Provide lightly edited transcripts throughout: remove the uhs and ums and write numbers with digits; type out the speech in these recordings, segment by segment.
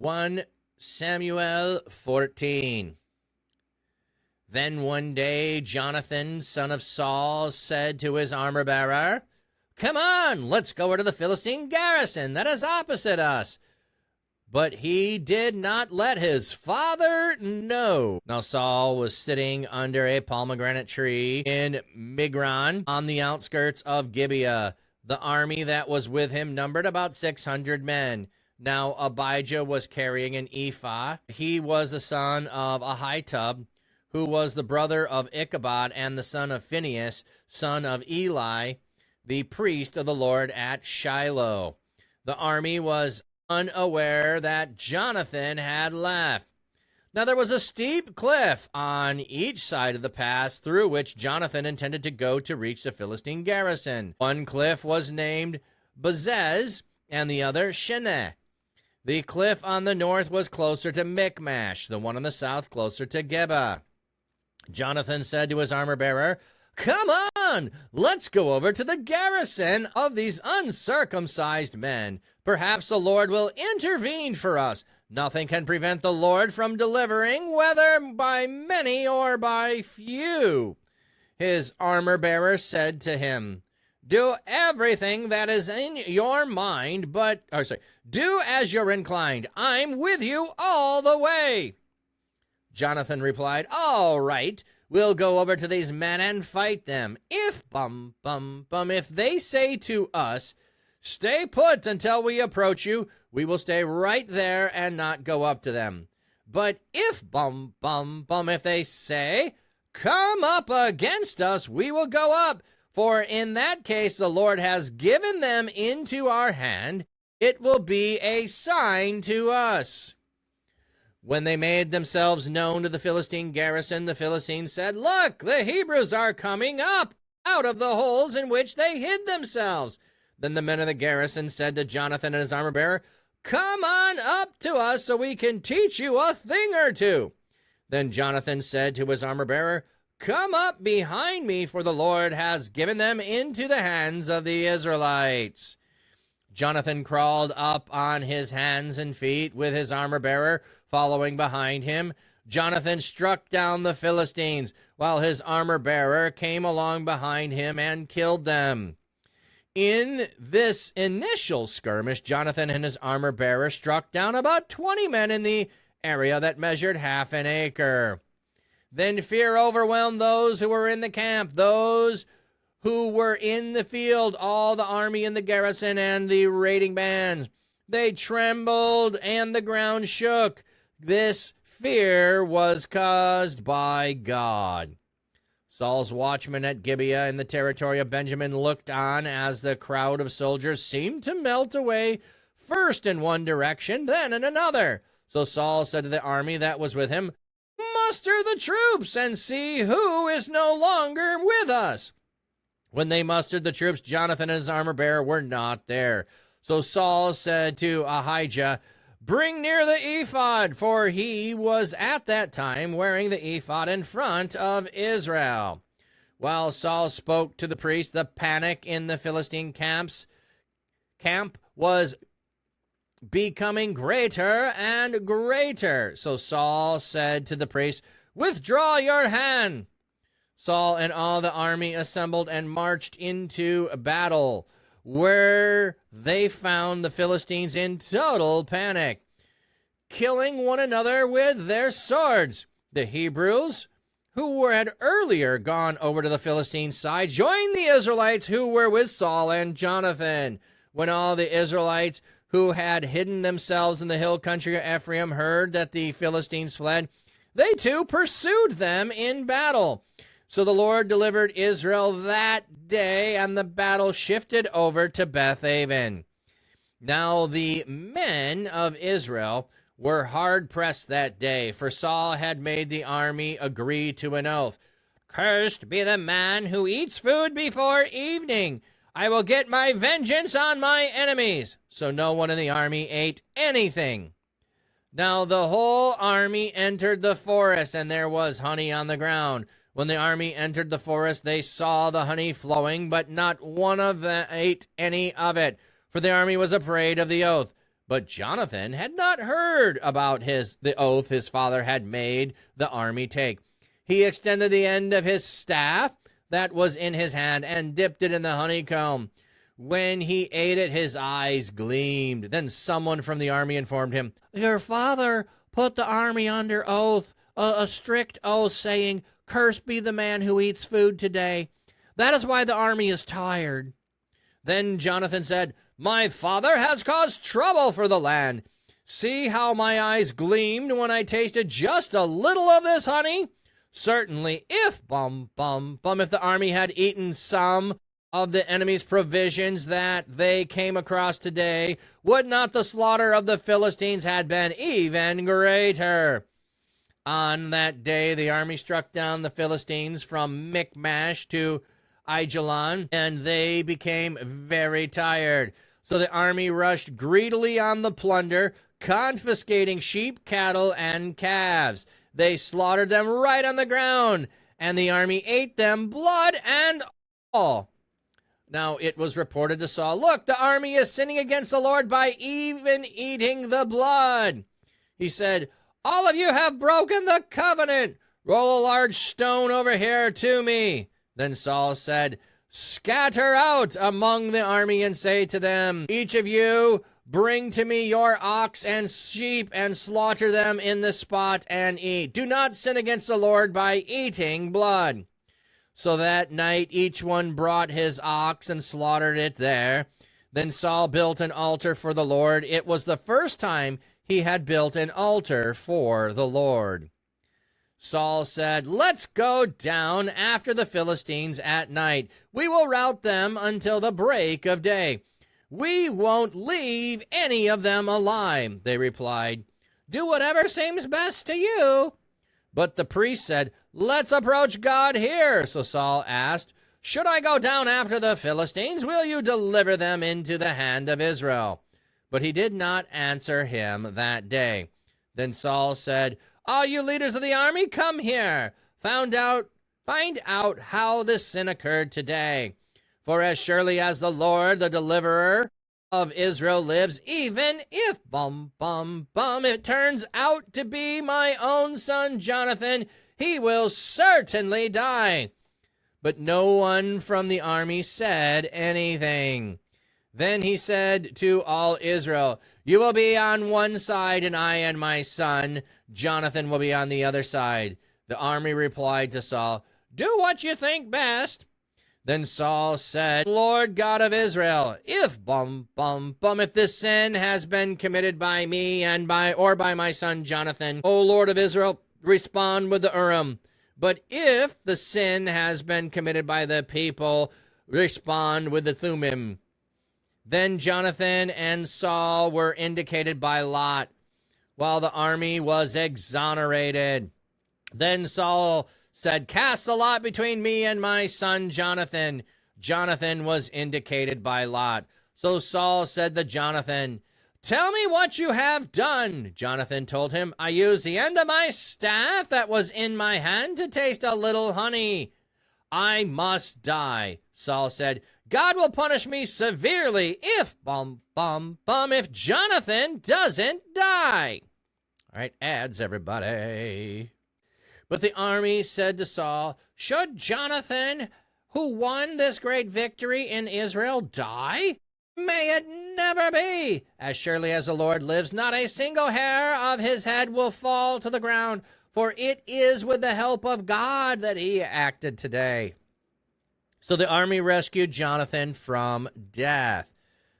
1 Samuel 14. Then one day Jonathan, son of Saul, said to his armor-bearer, "Come on, let's go over to the Philistine garrison that is opposite us." But he did not let his father know. Now Saul was sitting under a pomegranate tree in Migron on the outskirts of Gibeah. The army that was with him numbered about 600 men. Now Abijah was carrying an ephah. He was the son of Ahitub, who was the brother of Ichabod and the son of Phinehas, son of Eli, the priest of the Lord at Shiloh. The army was unaware that Jonathan had left. Now there was a steep cliff on each side of the pass through which Jonathan intended to go to reach the Philistine garrison. One cliff was named Bozes and the other Senneh. The cliff on the north was closer to Michmash, the one on the south closer to Geba. Jonathan said to his armor-bearer, "Come on, let's go over to the garrison of these uncircumcised men. Perhaps the Lord will intervene for us. Nothing can prevent the Lord from delivering, whether by many or by few." His armor-bearer said to him, "Do everything that is in your mind, do as you're inclined. I'm with you all the way." Jonathan replied, "All right, we'll go over to these men and fight them. If if they say to us, 'Stay put until we approach you,' we will stay right there and not go up to them. But if if they say, 'Come up against us,' we will go up. For in that case the Lord has given them into our hand. It will be a sign to us." When they made themselves known to the Philistine garrison, the Philistines said, "Look, the Hebrews are coming up out of the holes in which they hid themselves." Then the men of the garrison said to Jonathan and his armor-bearer, "Come on up to us so we can teach you a thing or two." Then Jonathan said to his armor-bearer, "Come up behind me, for the Lord has given them into the hands of the Israelites." Jonathan crawled up on his hands and feet with his armor-bearer following behind him. Jonathan struck down the Philistines, while his armor-bearer came along behind him and killed them. In this initial skirmish, Jonathan and his armor-bearer struck down about 20 men in the area that measured half an acre. Then fear overwhelmed those who were in the camp, those who were in the field, all the army in the garrison and the raiding bands. They trembled and the ground shook. This fear was caused by God. Saul's watchmen at Gibeah in the territory of Benjamin looked on as the crowd of soldiers seemed to melt away, first in one direction, then in another. So Saul said to the army that was with him, "Muster the troops and see who is no longer with us." When they mustered the troops, Jonathan and his armor-bearer were not there. So Saul said to Ahijah, "Bring near the ephod," for he was at that time wearing the ephod in front of Israel. While Saul spoke to the priest, the panic in the Philistine camp was becoming greater and greater. So Saul said to the priest, "Withdraw your hand." Saul and all the army assembled and marched into battle, where they found the Philistines in total panic, killing one another with their swords. The Hebrews, who had earlier gone over to the Philistine side, joined the Israelites who were with Saul and Jonathan. When all the Israelites who had hidden themselves in the hill country of Ephraim heard that the Philistines fled, they too pursued them in battle. So the Lord delivered Israel that day, and the battle shifted over to Bethaven. Now the men of Israel were hard-pressed that day, for Saul had made the army agree to an oath. "Cursed be the man who eats food before evening. I will get my vengeance on my enemies." So no one in the army ate anything. Now the whole army entered the forest, and there was honey on the ground. When the army entered the forest, they saw the honey flowing, but not one of them ate any of it, for the army was afraid of the oath. But Jonathan had not heard about the oath his father had made the army take. He extended the end of his staff that was in his hand and dipped it in the honeycomb. When he ate it, his eyes gleamed. Then someone from the army informed him, "Your father put the army under oath, a strict oath, saying, 'Cursed be the man who eats food today.' That is why the army is tired." Then Jonathan said, "My father has caused trouble for the land. See how my eyes gleamed when I tasted just a little of this honey? Certainly, if the army had eaten some of the enemy's provisions that they came across today, would not the slaughter of the Philistines had been even greater?" On that day, the army struck down the Philistines from Michmash to Aijalon, and they became very tired. So the army rushed greedily on the plunder, confiscating sheep, cattle, and calves. They slaughtered them right on the ground, and the army ate them, blood and all. Now it was reported to Saul, "Look, the army is sinning against the Lord by even eating the blood." He said, "All of you have broken the covenant. Roll a large stone over here to me." Then Saul said, "Scatter out among the army and say to them, each of you bring to me your ox and sheep and slaughter them in the spot and eat. Do not sin against the Lord by eating blood." So that night each one brought his ox and slaughtered it there. Then Saul built an altar for the Lord. It was the first time he had built an altar for the Lord. Saul said, "Let's go down after the Philistines at night. We will rout them until the break of day. We won't leave any of them alive." They replied, "Do whatever seems best to you." But the priest said, "Let's approach God here." So Saul asked, "Should I go down after the Philistines? Will you deliver them into the hand of Israel?" But he did not answer him that day. Then Saul said, "All you leaders of the army, come here. Find out how this sin occurred today. For as surely as the Lord, the deliverer of Israel, lives, even if it turns out to be my own son Jonathan, he will certainly die." But no one from the army said anything. Then he said to all Israel, "You will be on one side, and I and my son Jonathan will be on the other side." The army replied to Saul, "Do what you think best." Then Saul said, "Lord God of Israel, if this sin has been committed by me and by my son Jonathan, O Lord of Israel, respond with the Urim. But if the sin has been committed by the people, respond with the Thummim." Then Jonathan and Saul were indicated by lot, while the army was exonerated. Then Saul said, "Cast the lot between me and my son Jonathan." Jonathan was indicated by lot. So Saul said to Jonathan, "Tell me what you have done." Jonathan told him, "I used the end of my staff that was in my hand to taste a little honey. I must die." Saul said, "God will punish me severely if Jonathan doesn't die." All right, ads, everybody. But the army said to Saul, "Should Jonathan, who won this great victory in Israel, die? May it never be. As surely as the Lord lives, not a single hair of his head will fall to the ground, for it is with the help of God that he acted today." So the army rescued Jonathan from death.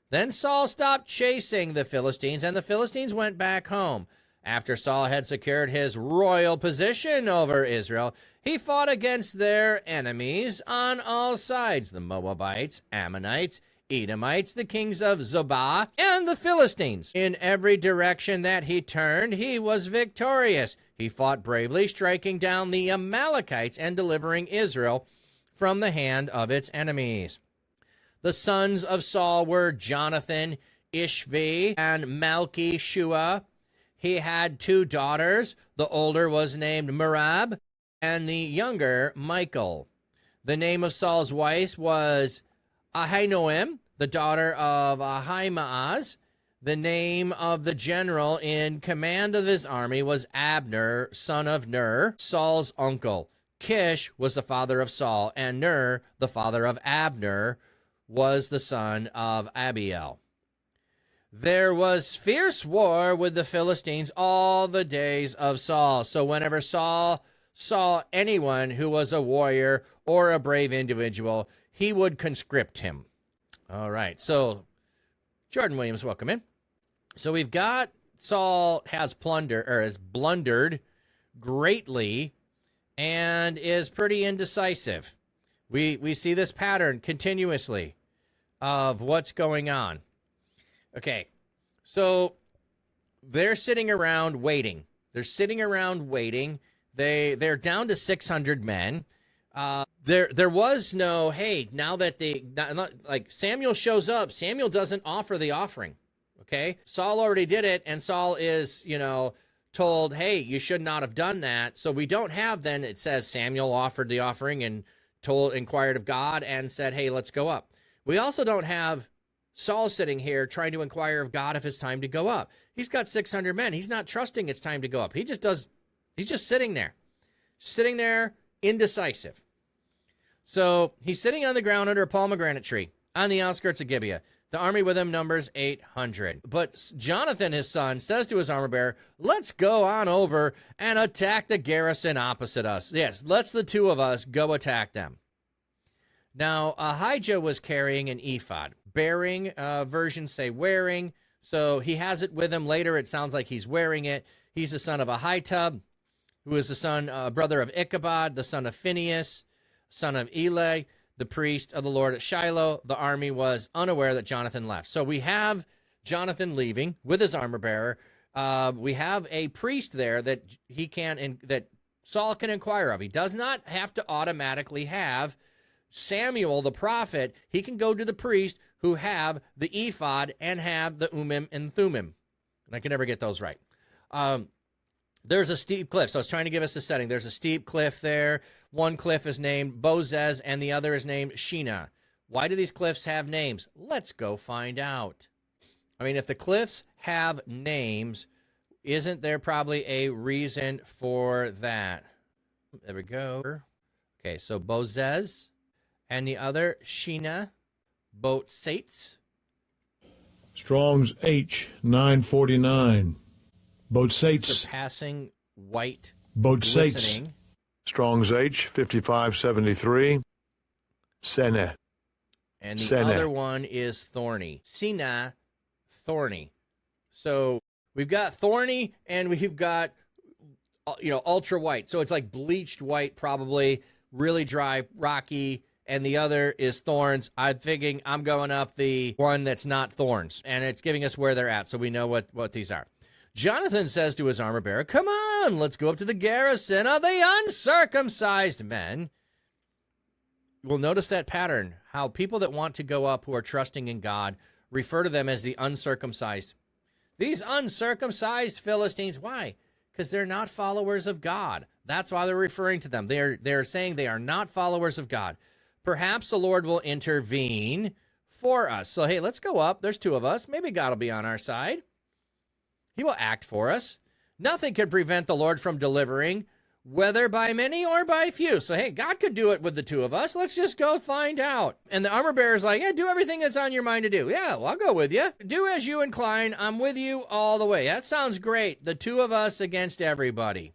Then Saul stopped chasing the Philistines, and the Philistines went back home. After Saul had secured his royal position over Israel, he fought against their enemies on all sides: the Moabites, Ammonites, Edomites, the kings of Zobah, and the Philistines. In every direction that he turned, he was victorious. He fought bravely, striking down the Amalekites and delivering Israel from the hand of its enemies. The sons of Saul were Jonathan, Ishvi, and Malchi-Shua. He had two daughters. The older was named Merab, and the younger Michal. The name of Saul's wife was Ahinoam, the daughter of Ahimaaz. The name of the general in command of his army was Abner, son of Ner, Saul's uncle. Kish was the father of Saul, and Ner, the father of Abner, was the son of Abiel. There was fierce war with the Philistines all the days of Saul. So whenever Saul saw anyone who was a warrior or a brave individual, he would conscript him. All right, so Jordan Williams, welcome in. So we've got Saul has blundered greatly and is pretty indecisive. We see this pattern continuously of what's going on. Okay, so they're sitting around waiting. They're down to 600 men. There was no, hey, now that like Samuel shows up, Samuel doesn't offer the offering. Okay, Saul already did it, and Saul is, told, hey, you should not have done that. So we don't have then, it says Samuel offered the offering and inquired of God and said, hey, let's go up. We also don't have Saul sitting here trying to inquire of God if it's time to go up. He's got 600 men. He's not trusting it's time to go up. He's just sitting there, indecisive. So he's sitting on the ground under a pomegranate tree on the outskirts of Gibeah. The army with him numbers 800. But Jonathan, his son, says to his armor bearer, let's go on over and attack the garrison opposite us. Yes, let's the two of us go attack them. Now, Ahijah was carrying an ephod. Bearing, versions say wearing. So he has it with him. Later, it sounds like he's wearing it. He's the son of Ahitub, who is the brother of Ichabod, the son of Phinehas, son of Eli, the priest of the Lord at Shiloh. The army was unaware that Jonathan left. So we have Jonathan leaving with his armor bearer. We have a priest there that that Saul can inquire of. He does not have to automatically have Samuel, the prophet. He can go to the priest who have the ephod and have the Urim and Thummim. And I can never get those right. There's a steep cliff. So I was trying to give us a setting. There's a steep cliff there. One cliff is named Bozes, and the other is named Senneh. Why do these cliffs have names? Let's go find out. I mean, if the cliffs have names, isn't there probably a reason for that? There we go. Okay, so Bozes, and the other Senneh, Bozes. Strong's H 949. Bozes. Surpassing white. Bozes. Glistening. Strong's H 5573. Senneh. And the Senneh. other one is thorny. Senneh, thorny. So we've got thorny and we've got, ultra white. So it's like bleached white, probably really dry, rocky. And the other is thorns. I'm thinking I'm going up the one that's not thorns. And it's giving us where they're at, so we know what these are. Jonathan says to his armor bearer, come on, let's go up to the garrison of the uncircumcised men. We'll notice that pattern, how people that want to go up who are trusting in God refer to them as the uncircumcised. These uncircumcised Philistines, why? Because they're not followers of God. That's why they're referring to them. They're saying they are not followers of God. Perhaps the Lord will intervene for us. So, hey, let's go up. There's two of us. Maybe God will be on our side. He will act for us. Nothing can prevent the Lord from delivering, whether by many or by few. So, hey, God could do it with the two of us. Let's just go find out. And the armor bearer's like, yeah, do everything that's on your mind to do. Yeah, well, I'll go with you. Do as you incline. I'm with you all the way. That sounds great. The two of us against everybody.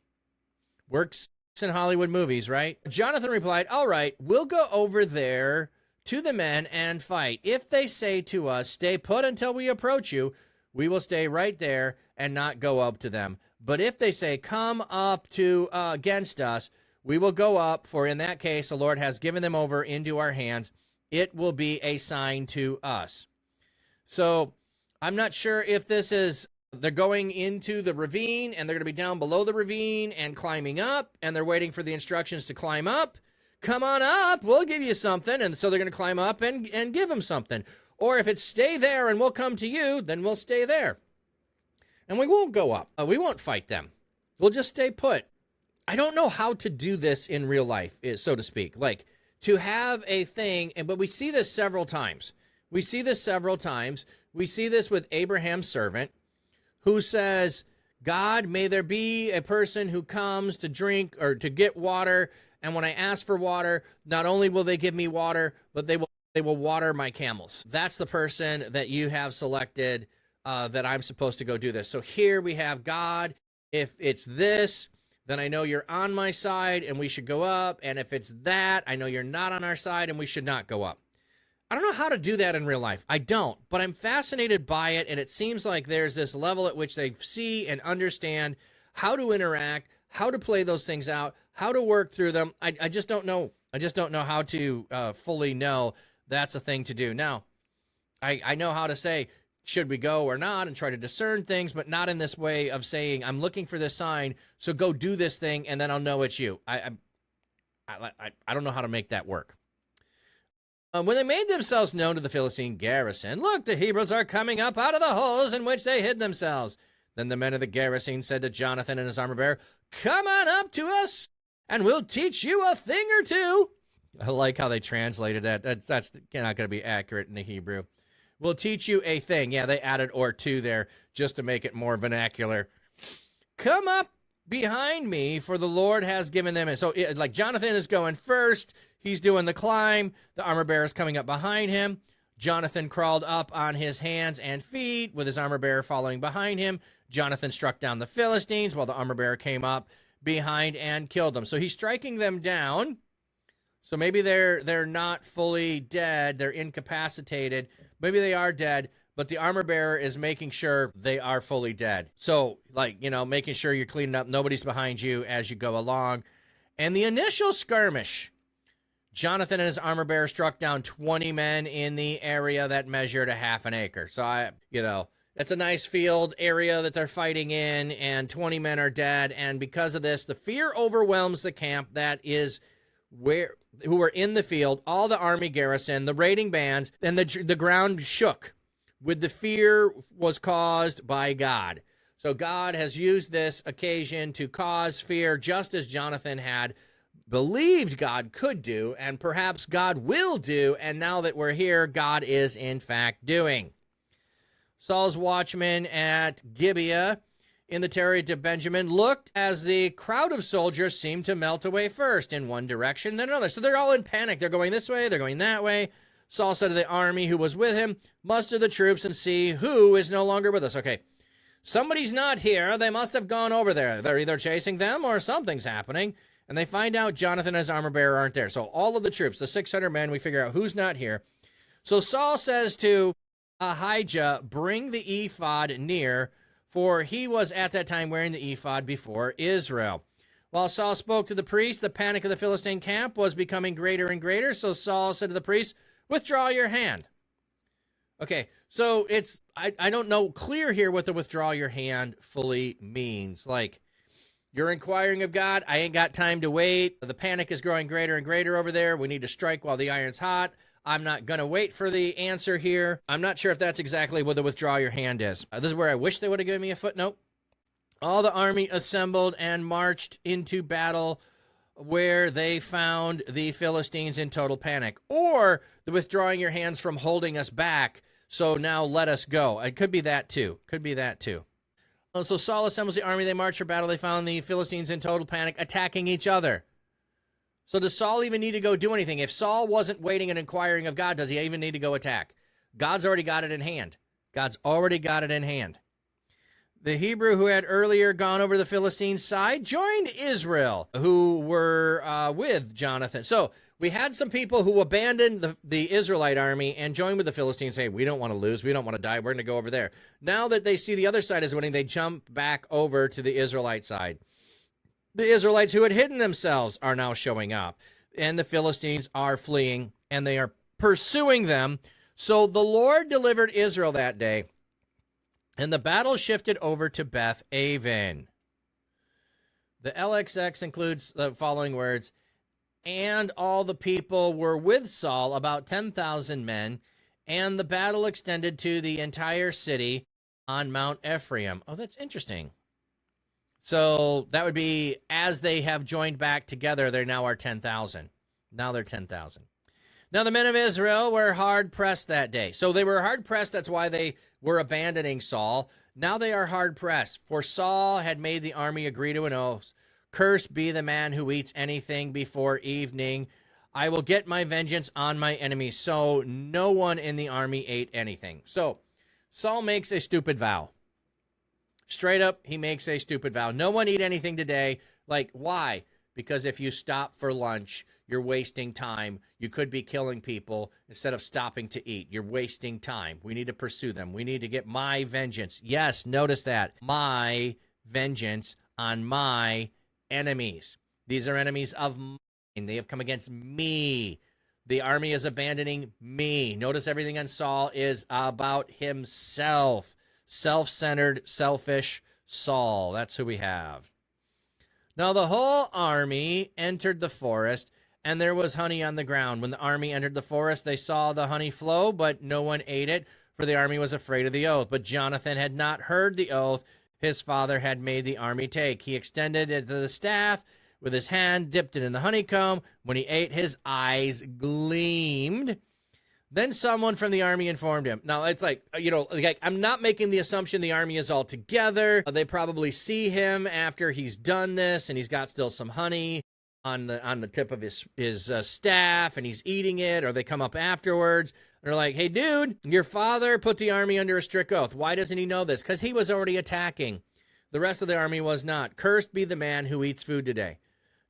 Works in Hollywood movies, right? Jonathan replied, all right, we'll go over there to the men and fight. If they say to us, stay put until we approach you, we will stay right there and not go up to them. But if they say, come up to against us, we will go up, for in that case, the Lord has given them over into our hands. It will be a sign to us. So I'm not sure if this is, they're going into the ravine and they're going to be down below the ravine and climbing up, and they're waiting for the instructions to climb up. Come on up, we'll give you something. And so they're going to climb up and give them something. Or if it's stay there and we'll come to you, then we'll stay there. And we won't go up. We won't fight them. We'll just stay put. I don't know how to do this in real life, so to speak. Like, to have a thing, but we see this several times. We see this several times We see this with Abraham's servant who says, God, may there be a person who comes to drink or to get water, and when I ask for water, not only will they give me water, but they will water my camels. That's the person that you have selected that I'm supposed to go do this. So here we have God. If it's this, then I know you're on my side and we should go up. And if it's that, I know you're not on our side and we should not go up. I don't know how to do that in real life. I don't, but I'm fascinated by it, and it seems like there's this level at which they see and understand how to interact, how to play those things out, how to work through them. I just don't know. I just don't know how to fully know that's a thing to do. Now, I know how to say, should we go or not, and try to discern things, but not in this way of saying, I'm looking for this sign, so go do this thing, and then I'll know it's you. I don't know how to make that work. When they made themselves known to the Philistine garrison, look, the Hebrews are coming up out of the holes in which they hid themselves. Then the men of the garrison said to Jonathan and his armor-bearer, come on up to us, and we'll teach you a thing or two. I like how they translated that. That's not going to be accurate in the Hebrew. We'll teach you a thing. Yeah, they added or two there just to make it more vernacular. Come up behind me, for the Lord has given them. So, like, Jonathan is going first. He's doing the climb. The armor-bearer is coming up behind him. Jonathan crawled up on his hands and feet with his armor-bearer following behind him. Jonathan struck down the Philistines while the armor-bearer came up behind and killed them. So he's striking them down. So maybe they're not fully dead. They're incapacitated. Maybe they are dead, but the armor-bearer is making sure they are fully dead. So, like, making sure you're cleaning up. Nobody's behind you as you go along. And the initial skirmish, Jonathan and his armor-bearer struck down 20 men in the area that measured a half an acre. So, it's a nice field area that they're fighting in, and 20 men are dead. And because of this, the fear overwhelms the camp that is who were in the field, all the army garrison, the raiding bands, and the ground shook with the fear was caused by God. So God has used this occasion to cause fear, just as Jonathan had believed God could do, and perhaps God will do, and now that we're here, God is in fact doing. Saul's watchmen at Gibeah in the territory of Benjamin looked as the crowd of soldiers seemed to melt away first in one direction, then another. So they're all in panic. They're going this way, they're going that way. Saul said to the army who was with him, muster the troops and see who is no longer with us. Okay, somebody's not here. They must have gone over there. They're either chasing them or something's happening. And they find out Jonathan and his armor-bearer aren't there. So all of the troops, the 600 men, we figure out who's not here. So Saul says to Ahijah, bring the ephod near, for he was at that time wearing the ephod before Israel. While Saul spoke to the priest, the panic of the Philistine camp was becoming greater and greater. So Saul said to the priest, withdraw your hand. Okay, so I don't know clear here what the withdraw your hand fully means. Like, you're inquiring of God. I ain't got time to wait. The panic is growing greater and greater over there. We need to strike while the iron's hot. I'm not going to wait for the answer here. I'm not sure if that's exactly what the withdraw your hand is. This is where I wish they would have given me a footnote. All the army assembled and marched into battle where they found the Philistines in total panic. Or the withdrawing your hands from holding us back, so now let us go. It could be that too. Could be that too. So Saul assembles the army. They march for battle. They found the Philistines in total panic, attacking each other. So does Saul even need to go do anything? If Saul wasn't waiting and inquiring of God, does he even need to go attack? God's already got it in hand. God's already got it in hand. The Hebrew who had earlier gone over the Philistine side joined Israel, who were with Jonathan. So we had some people who abandoned the Israelite army and joined with the Philistines. Hey, we don't want to lose. We don't want to die. We're going to go over there. Now that they see the other side is winning, they jump back over to the Israelite side. The Israelites who had hidden themselves are now showing up, and the Philistines are fleeing, and they are pursuing them. So the Lord delivered Israel that day, and the battle shifted over to Beth Aven. The LXX includes the following words, and all the people were with Saul, about 10,000 men, and the battle extended to the entire city on Mount Ephraim. Oh, that's interesting. So that would be, as they have joined back together, they now are 10,000. Now they're 10,000. Now the men of Israel were hard-pressed that day. So they were hard-pressed, that's why they were abandoning Saul. Now they are hard-pressed, for Saul had made the army agree to an oath. Cursed be the man who eats anything before evening. I will get my vengeance on my enemies. So no one in the army ate anything. So Saul makes a stupid vow. Straight up, he makes a stupid vow. No one eat anything today. Like, why? Because if you stop for lunch, you're wasting time. You could be killing people instead of stopping to eat. You're wasting time. We need to pursue them. We need to get my vengeance. Yes, notice that. My vengeance on my enemies. These are enemies of mine. They have come against me. The army is abandoning me. Notice everything on Saul is about himself. Self-centered, selfish Saul. That's who we have. Now the whole army entered the forest, and there was honey on the ground. When the army entered the forest, they saw the honey flow, but no one ate it, for the army was afraid of the oath. But Jonathan had not heard the oath his father had made the army take. He extended it to the staff with his hand, dipped it in the honeycomb. When he ate, his eyes gleamed. Then someone from the army informed him. Now, it's like, I'm not making the assumption the army is all together. They probably see him after he's done this, and he's got still some honey on the tip of his staff, and he's eating it, or they come up afterwards. They're like, hey, dude, your father put the army under a strict oath. Why doesn't he know this? Because he was already attacking. The rest of the army was not. Cursed be the man who eats food today.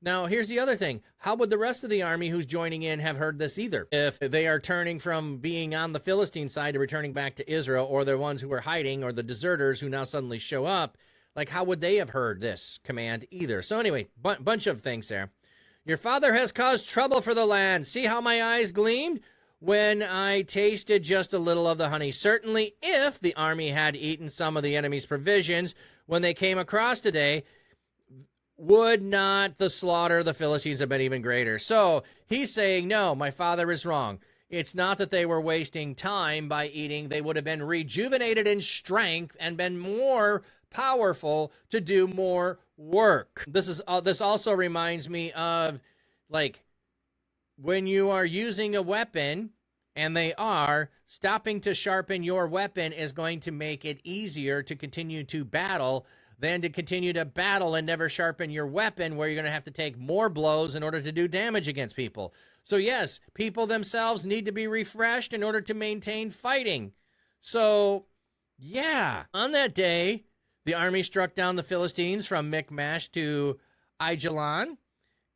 Now, here's the other thing. How would the rest of the army who's joining in have heard this either? If they are turning from being on the Philistine side to returning back to Israel, or the ones who are hiding, or the deserters who now suddenly show up, like, how would they have heard this command either? So anyway, bunch of things there. Your father has caused trouble for the land. See how my eyes gleamed when I tasted just a little of the honey. Certainly, if the army had eaten some of the enemy's provisions when they came across today, would not the slaughter of the Philistines have been even greater? So he's saying, no, my father is wrong. It's not that they were wasting time by eating. They would have been rejuvenated in strength and been more powerful to do more work. This also reminds me of, like, when you are using a weapon, and they are, stopping to sharpen your weapon is going to make it easier to continue to battle than to continue to battle and never sharpen your weapon, where you're going to have to take more blows in order to do damage against people. So yes, people themselves need to be refreshed in order to maintain fighting. So yeah, on that day, the army struck down the Philistines from Michmash to Aijalon,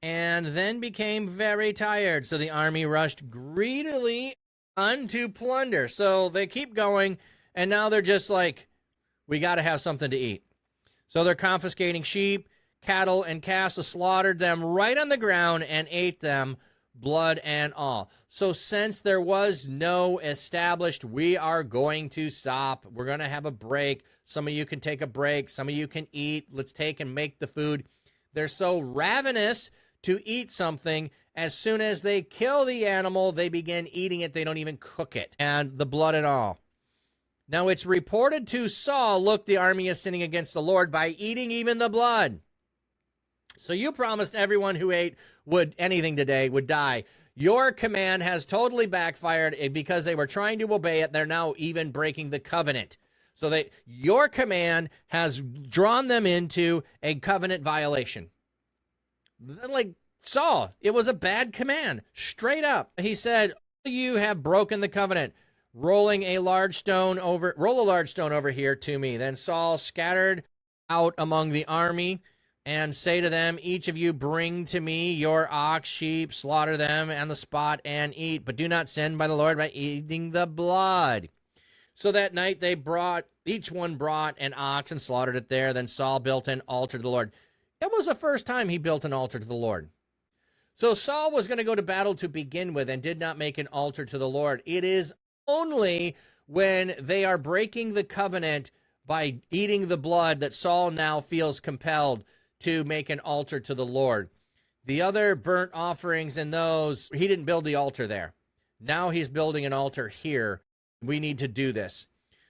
and then became very tired. So the army rushed greedily on to plunder. So they keep going, and now they're just like, we got to have something to eat. So they're confiscating sheep, cattle, and calves, slaughtered them right on the ground and ate them, blood and all. So since there was no established, we are going to stop, we're going to have a break. Some of you can take a break. Some of you can eat. Let's take and make the food. They're so ravenous to eat something. As soon as they kill the animal, they begin eating it. They don't even cook it, and the blood and all. Now it's reported to Saul, look, the army is sinning against the Lord by eating even the blood. So you promised everyone who ate anything today would die. Your command has totally backfired because they were trying to obey it. They're now even breaking the covenant. So your command has drawn them into a covenant violation. Like Saul, it was a bad command, straight up. He said, you have broken the covenant. Roll a large stone over here to me. Then Saul scattered out among the army, and say to them, each of you bring to me your ox, sheep, slaughter them on the spot and eat, but do not sin by the Lord by eating the blood. So that night each one brought an ox and slaughtered it there. Then Saul built an altar to the Lord. It was the first time he built an altar to the Lord. So Saul was going to go to battle to begin with and did not make an altar to the Lord. It is only when they are breaking the covenant by eating the blood that Saul now feels compelled to make an altar to the Lord. The other burnt offerings and those, he didn't build the altar there. Now he's building an altar here. We need to do this.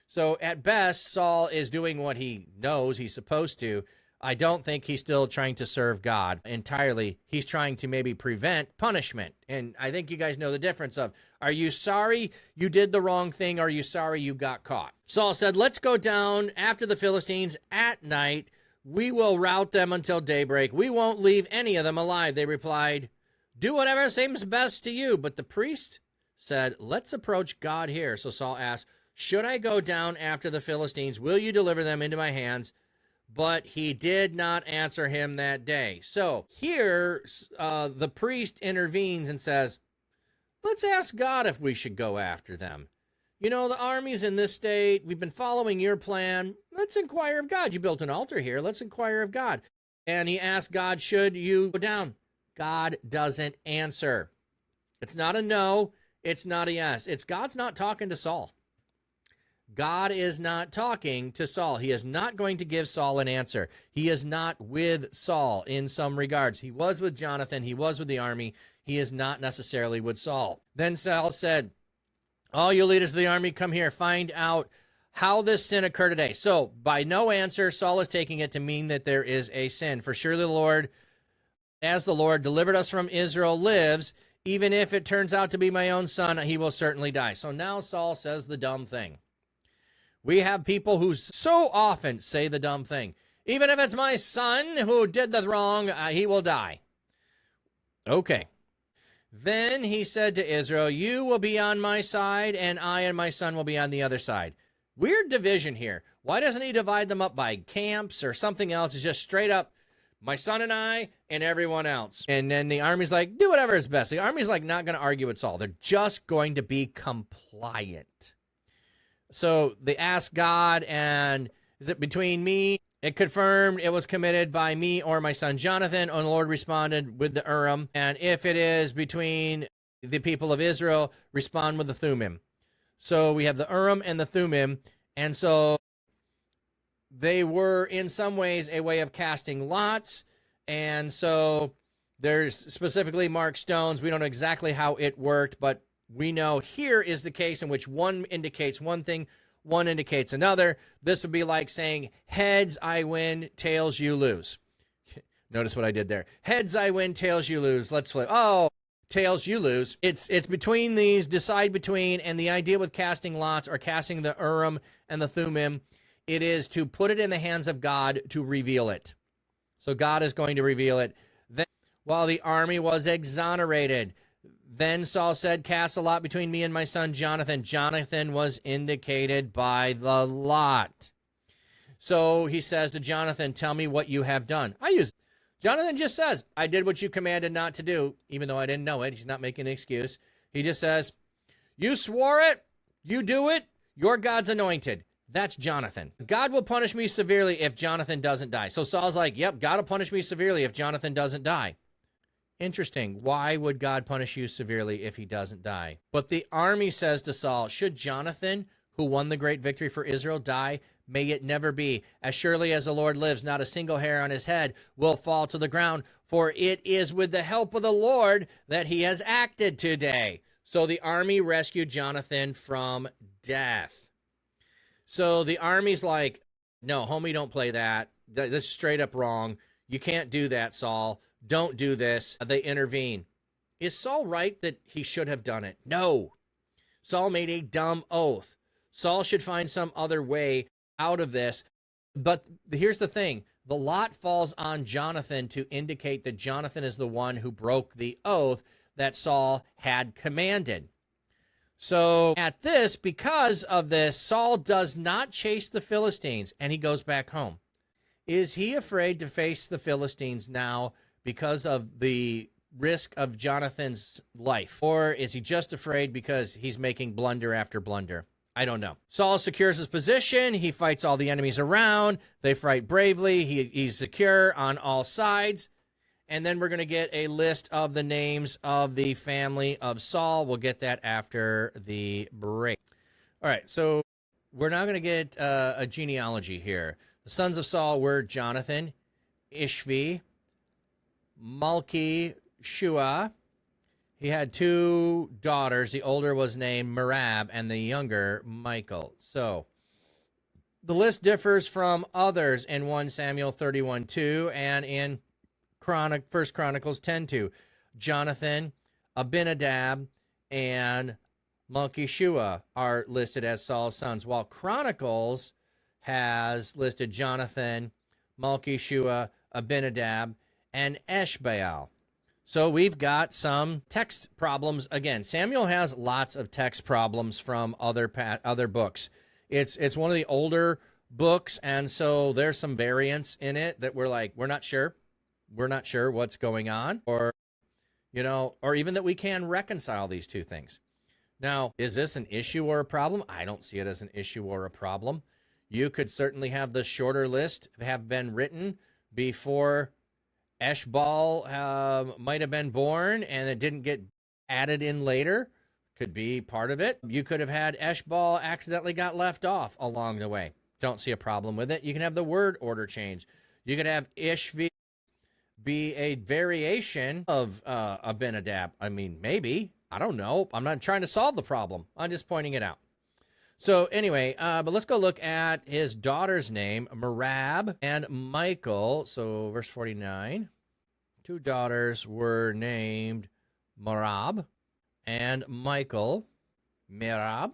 So at best, Saul is doing what he knows he's supposed to. I don't think he's still trying to serve God entirely. He's trying to maybe prevent punishment. And I think you guys know the difference of, are you sorry you did the wrong thing? Or are you sorry you got caught? Saul said, let's go down after the Philistines at night. We will rout them until daybreak. We won't leave any of them alive. They replied, do whatever seems best to you. But the priest said, let's approach God here. So Saul asked, should I go down after the Philistines? Will you deliver them into my hands? But he did not answer him that day. So here, the priest intervenes and says, let's ask God if we should go after them. You know, the army's in this state. We've been following your plan. Let's inquire of God. You built an altar here. Let's inquire of God. And he asked God, should you go down? God doesn't answer. It's not a no. It's not a yes. It's God's not talking to Saul. God is not talking to Saul. He is not going to give Saul an answer. He is not with Saul in some regards. He was with Jonathan. He was with the army. He is not necessarily with Saul. Then Saul said, all you leaders of the army, come here, find out how this sin occurred today. So by no answer, Saul is taking it to mean that there is a sin. For surely the Lord, as the Lord delivered us from Israel lives, even if it turns out to be my own son, he will certainly die. So now Saul says the dumb thing. We have people who so often say the dumb thing. Even if it's my son who did the wrong, he will die. Okay. Then he said to Israel, you will be on my side, and I and my son will be on the other side. Weird division here. Why doesn't he divide them up by camps or something else? It's just straight up, my son and I and everyone else. And then the army's like, do whatever is best. The army's like not going to argue with Saul. They're just going to be compliant. So they asked God, and is it between me? It confirmed it was committed by me or my son Jonathan, and the Lord responded with the Urim. And if it is between the people of Israel, respond with the Thummim. So we have the Urim and the Thummim, and so they were in some ways a way of casting lots, and so there's specifically marked stones. We don't know exactly how it worked, but we know here is the case in which one indicates one thing, one indicates another. This would be like saying, heads I win, tails you lose. Notice what I did there. Heads I win, tails you lose. Let's flip. Oh, tails you lose. It's between these, decide between, and the idea with casting lots or casting the Urim and the Thummim, it is to put it in the hands of God to reveal it. So God is going to reveal it. Then, while the army was exonerated, then Saul said, cast a lot between me and my son Jonathan. Jonathan was indicated by the lot. So he says to Jonathan, tell me what you have done. Jonathan just says, I did what you commanded not to do, even though I didn't know it. He's not making an excuse. He just says, you swore it, you do it, you're God's anointed. That's Jonathan. God will punish me severely if Jonathan doesn't die. So Saul's like, yep, God will punish me severely if Jonathan doesn't die. Interesting. Why would God punish you severely if he doesn't die? But the army says to Saul, should Jonathan, who won the great victory for Israel, die? May it never be. As surely as the Lord lives, not a single hair on his head will fall to the ground, for it is with the help of the Lord that he has acted today. So the army rescued Jonathan from death. So the army's like, no, homie, don't play that. This is straight up wrong. You can't do that, Saul. Don't do this. They intervene. Is Saul right that he should have done it? No. Saul made a dumb oath. Saul should find some other way out of this. But here's the thing. The lot falls on Jonathan to indicate that Jonathan is the one who broke the oath that Saul had commanded. So at this, because of this, Saul does not chase the Philistines, and he goes back home. Is he afraid to face the Philistines now because of the risk of Jonathan's life? Or is he just afraid because he's making blunder after blunder? I don't know. Saul secures his position. He fights all the enemies around. They fight bravely. He's secure on all sides. And then we're going to get a list of the names of the family of Saul. We'll get that after the break. All right, so we're now going to get a genealogy here. The sons of Saul were Jonathan, Ishvi, Malki, Shua. He had two daughters. The older was named Merab, and the younger, Michael. So The list differs from others in 1 Samuel 31:2 and in 1 Chronicles 10:2. Jonathan, Abinadab, and Malchishua are listed as Saul's sons, while Chronicles has listed Jonathan, Malchishua, Abinadab, and Eshbaal. So we've got some text problems again. Samuel has lots of text problems from other books. It's one of the older books, and so there's some variants in it that we're like, we're not sure what's going on, or or even that we can reconcile these two things. Now, is this an issue or a problem? I don't see it as an issue or a problem. You could certainly have the shorter list have been written before Eshbaal might have been born, and it didn't get added in later. Could be part of it. You could have had Eshbaal accidentally got left off along the way. Don't see a problem with it. You can have the word order change. You could have Ishvi be a variation of Abinadab. I mean, maybe. I don't know. I'm not trying to solve the problem. I'm just pointing it out. So anyway, but let's go look at his daughter's name, Merab and Michael. So verse 49, 2 daughters were named Merab and Michael. Merab.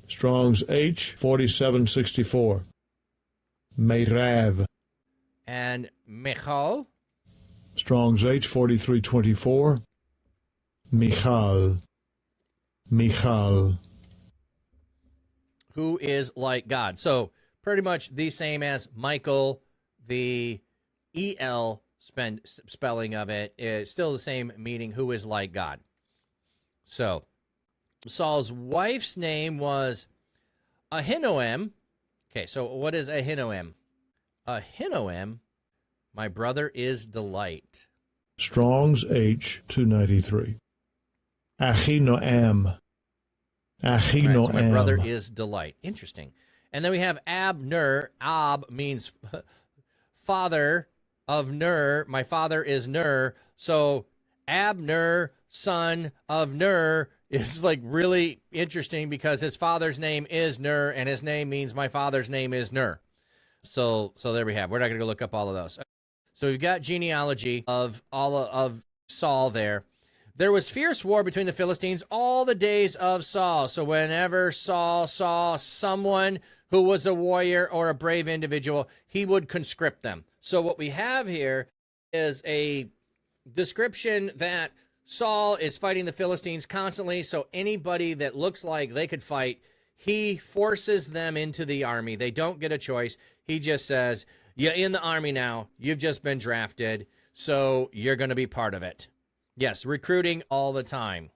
Strong's H, 4764. Merab. And Michal. Strong's H, 4324. Michal. Michal. Who is like God. So pretty much the same as Michael. The EL spelling of it is still the same meaning, who is like God. So Saul's wife's name was Ahinoam. Okay, so what is Ahinoam? Ahinoam, my brother is delight. Strong's H, 293. Ahinoam. Ahinoam. Right, so my brother is delight. Interesting. And then we have Abner. Ab means father of Ner. My father is Ner. So Abner, son of Ner, is like really interesting because his father's name is Ner, and his name means my father's name is Ner. So there we have. We're not going to go look up all of those. So we've got genealogy of all of Saul there. There was fierce war between the Philistines all the days of Saul. So whenever Saul saw someone who was a warrior or a brave individual, he would conscript them. So what we have here is a description that Saul is fighting the Philistines constantly. So anybody that looks like they could fight, he forces them into the army. They don't get a choice. He just says, you're in the army now. You've just been drafted, so you're going to be part of it. Yes, recruiting all the time.